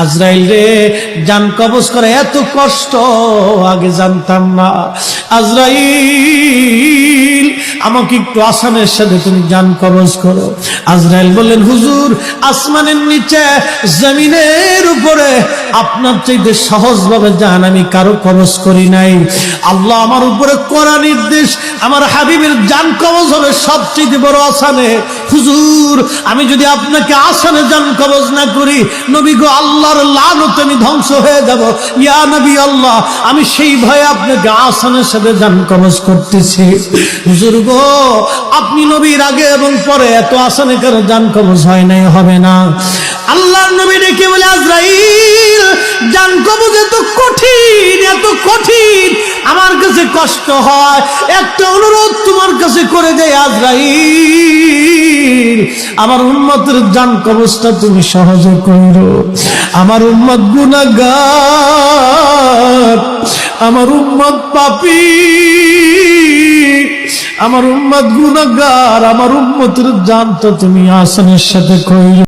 আজরাইল রে, জান কবজ করে এত কষ্ট আগে জানতাম না। আজরাইল, আমাকে একটু আসানের সাথে তুমি জান কবজ করো। আজরাইল বললেন, হুজুর, আসমানের নিচে জমিনের উপরে আপনার চাইতে সহজভাবে জান আমি কারো কবজ করি নাই। আল্লাহ আমার উপরে করা নির্দেশ, আমার হাবিবের জান কবজ হবে সবচেয়ে বড় আসানে। হুজুর, আমি যদি আপনাকে আসানে জান কবজ না করি, নবী গো, আল্লাহর লানতে আমি ধ্বংস হয়ে যাব। ইয়া নবী আল্লাহ, আমি সেই ভয়ে আপনাকে আসানের সাথে জান কবজ করতেছি। হুজুর গো, আপনি নবীর আগে এবং পরে এত আসানে কারো জান কবজ হয় নাই, হবে না। আল্লাহর নবী ডেকে বলে, আজরাইল, জান কবজ এত কঠিন, এত কঠিন, আমার কাছে কষ্ট হয়। একটা অনুরোধ তোমার কাছে করে দেয় আজরাইল, আমার উম্মতের জান কবজটা তুমি সহজে করো। আমার উম্মত গুনাহগার, আমার উম্মত পাপী, আমার উম্মত গুনাহগার, আমার উম্মতের জানটা তুমি আসানের সাথে কইরো।